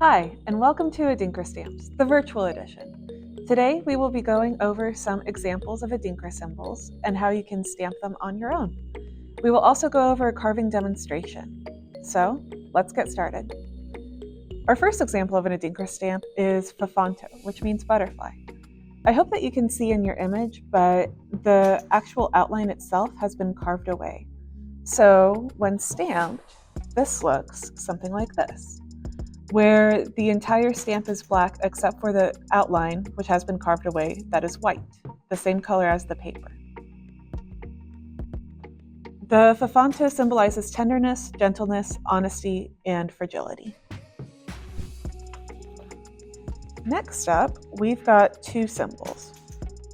Hi, and welcome to Adinkra Stamps, the virtual edition. Today we will be going over some examples of Adinkra symbols and how you can stamp them on your own. We will also go over a carving demonstration. So, let's get started. Our first example of an Adinkra stamp is Fafanto, which means butterfly. I hope that you can see in your image, but the actual outline itself has been carved away. So, when stamped, this looks something like this, where the entire stamp is black except for the outline, which has been carved away, that is white, the same color as the paper. The Fafanto symbolizes tenderness, gentleness, honesty, and fragility. Next up, we've got two symbols.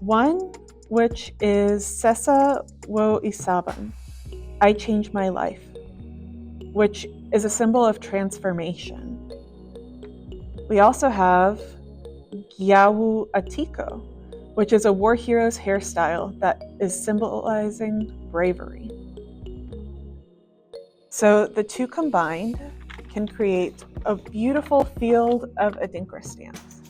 One, which is Sesa wo Isaban, I change my life, which is a symbol of transformation. We also have Gyawu Atiko, which is a war hero's hairstyle that is symbolizing bravery. So the two combined can create a beautiful field of Adinkra stamps.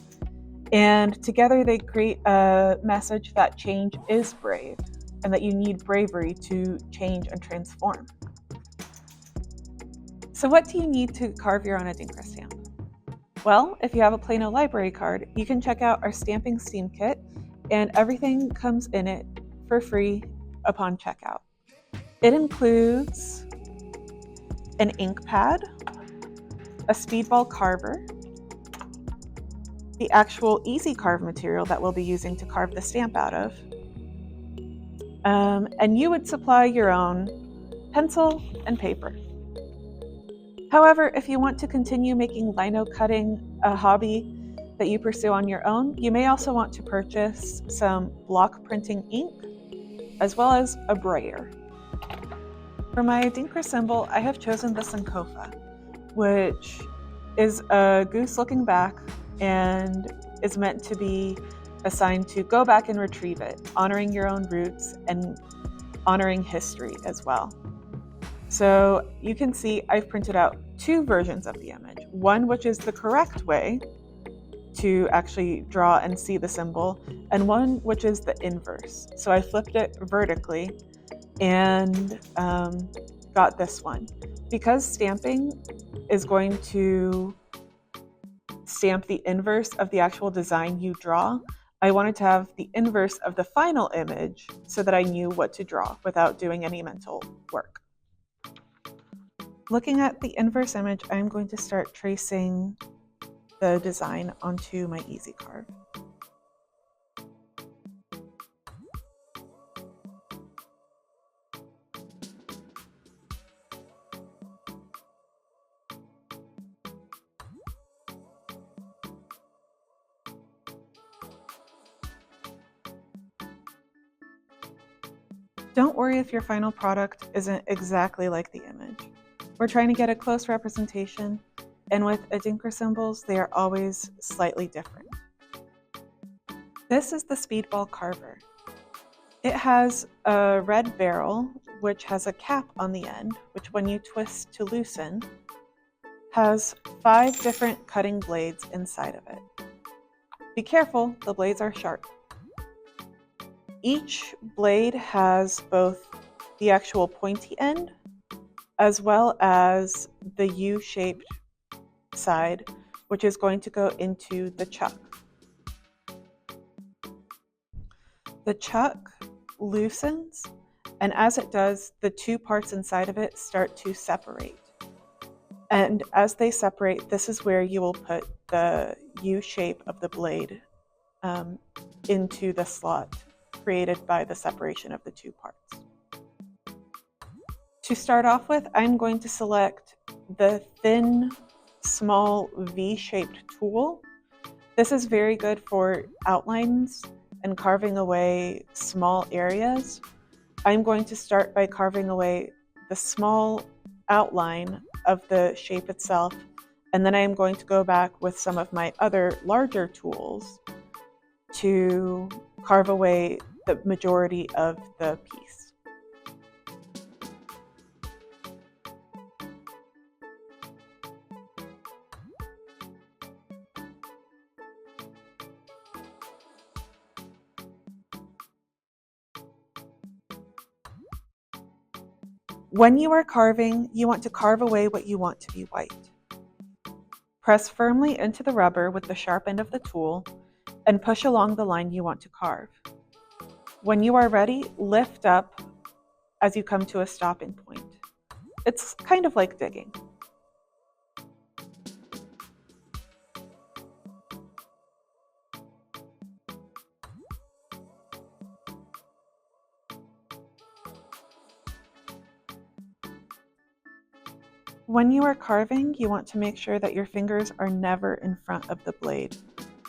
And together they create a message that change is brave and that you need bravery to change and transform. So what do you need to carve your own Adinkra stamp? Well, if you have a Plano library card, you can check out our stamping steam kit, and everything comes in it for free upon checkout. It includes an ink pad, a speedball carver, the actual easy carve material that we'll be using to carve the stamp out of, and you would supply your own pencil and paper. However, if you want to continue making lino cutting a hobby that you pursue on your own, you may also want to purchase some block printing ink, as well as a brayer. For my Adinkra symbol, I have chosen the Sankofa, which is a goose looking back and is meant to be assigned to go back and retrieve it, honoring your own roots and honoring history as well. So you can see I've printed out two versions of the image. One which is the correct way to actually draw and see the symbol, and one which is the inverse. So I flipped it vertically and got this one. Because stamping is going to stamp the inverse of the actual design you draw, I wanted to have the inverse of the final image so that I knew what to draw without doing any mental work. Looking at the inverse image, I'm going to start tracing the design onto my easy carve. Don't worry if your final product isn't exactly like the image. We're trying to get a close representation, and with Adinkra symbols, they are always slightly different. This is the speedball carver. It has a red barrel, which has a cap on the end, which when you twist to loosen, has 5 different cutting blades inside of it. Be careful, the blades are sharp. Each blade has both the actual pointy end as well as the U-shaped side, which is going to go into the chuck. The chuck loosens, and as it does, the two parts inside of it start to separate. And as they separate, this is where you will put the U shape of the blade into the slot created by the separation of the two parts. To start off with, I'm going to select the thin, small V-shaped tool. This is very good for outlines and carving away small areas. I'm going to start by carving away the small outline of the shape itself, and then I'm going to go back with some of my other larger tools to carve away the majority of the piece. When you are carving, you want to carve away what you want to be white. Press firmly into the rubber with the sharp end of the tool and push along the line you want to carve. When you are ready, lift up as you come to a stopping point. It's kind of like digging. When you are carving, you want to make sure that your fingers are never in front of the blade.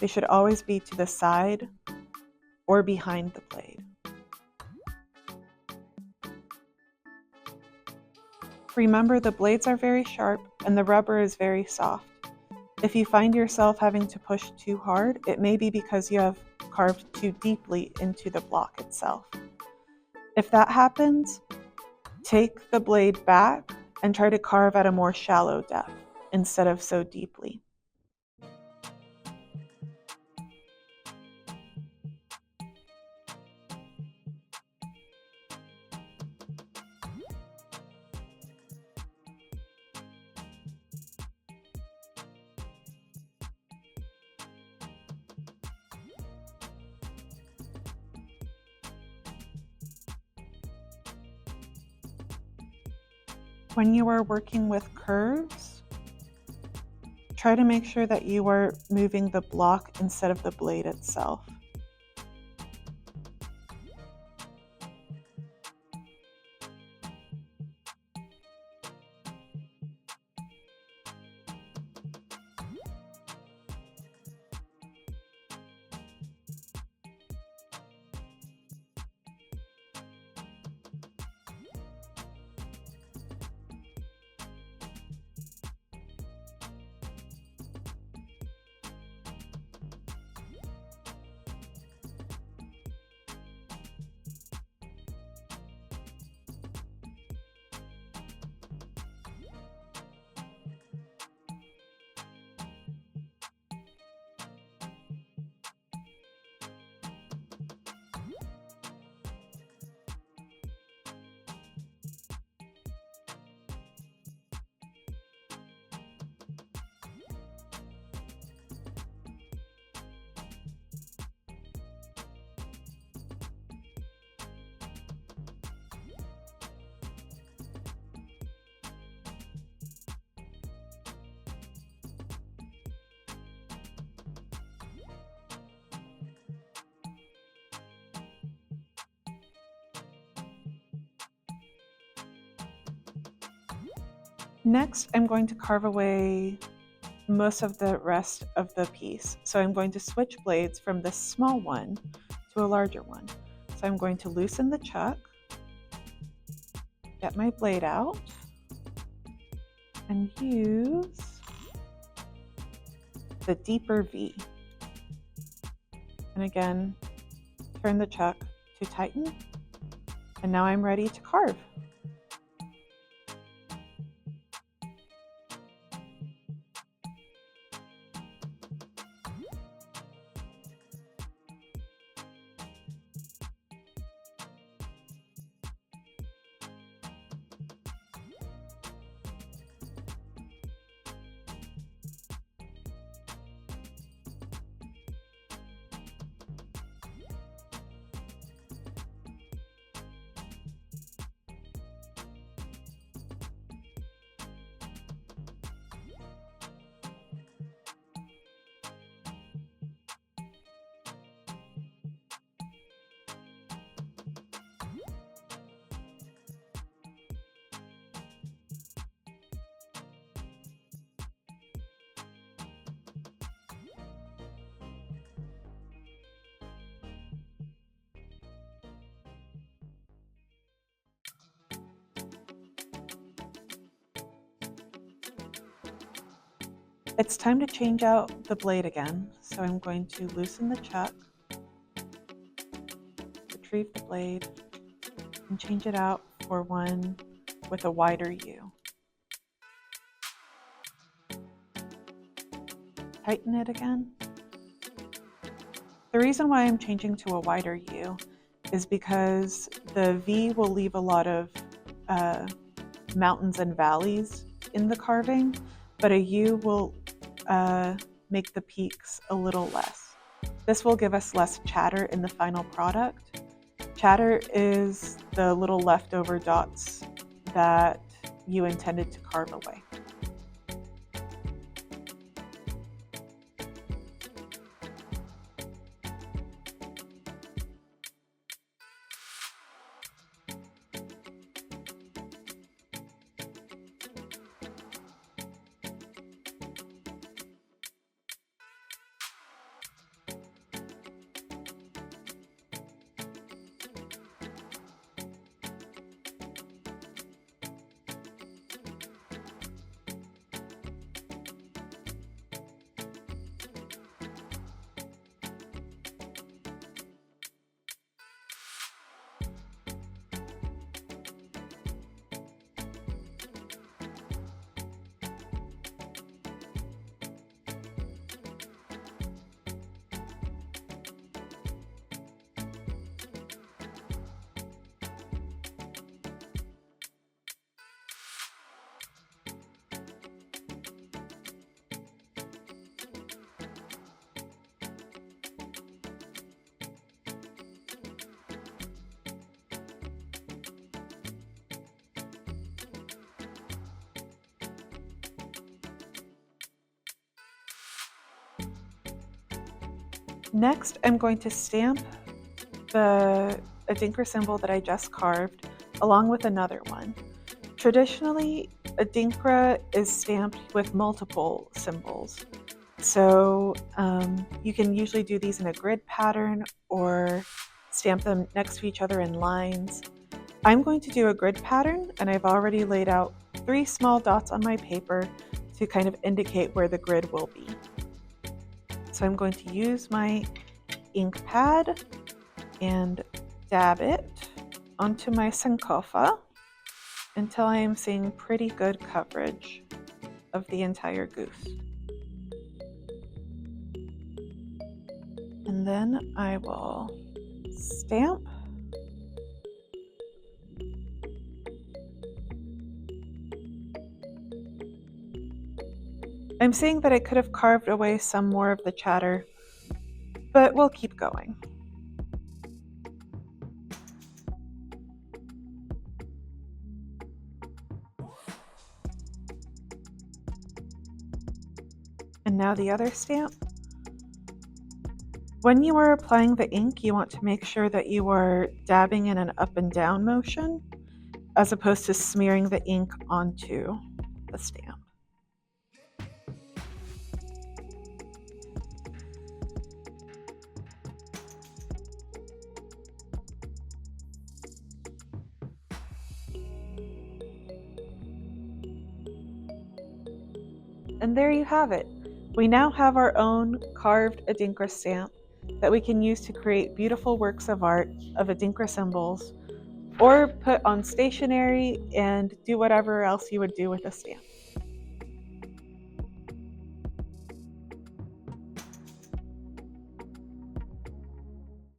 They should always be to the side or behind the blade. Remember, the blades are very sharp and the rubber is very soft. If you find yourself having to push too hard, it may be because you have carved too deeply into the block itself. If that happens, take the blade back and try to carve at a more shallow depth instead of so deeply. When you are working with curves, try to make sure that you are moving the block instead of the blade itself. Next, I'm going to carve away most of the rest of the piece. So I'm going to switch blades from this small one to a larger one. So I'm going to loosen the chuck, get my blade out, and use the deeper V. And again, turn the chuck to tighten. And now I'm ready to carve. It's time to change out the blade again. So I'm going to loosen the chuck, retrieve the blade, and change it out for one with a wider U. Tighten it again. The reason why I'm changing to a wider U is because the V will leave a lot of mountains and valleys in the carving, but a U will make the peaks a little less. This will give us less chatter in the final product. Chatter is the little leftover dots that you intended to carve away. Next, I'm going to stamp the Adinkra symbol that I just carved along with another one. Traditionally, Adinkra is stamped with multiple symbols. So you can usually do these in a grid pattern or stamp them next to each other in lines. I'm going to do a grid pattern, and I've already laid out 3 small dots on my paper to kind of indicate where the grid will be. So I'm going to use my ink pad and dab it onto my Sankofa until I am seeing pretty good coverage of the entire goose. And then I will stamp. I'm seeing that I could have carved away some more of the chatter, but we'll keep going. And now the other stamp. When you are applying the ink, you want to make sure that you are dabbing in an up and down motion as opposed to smearing the ink onto the stamp. And there you have it. We now have our own carved Adinkra stamp that we can use to create beautiful works of art of Adinkra symbols, or put on stationery and do whatever else you would do with a stamp.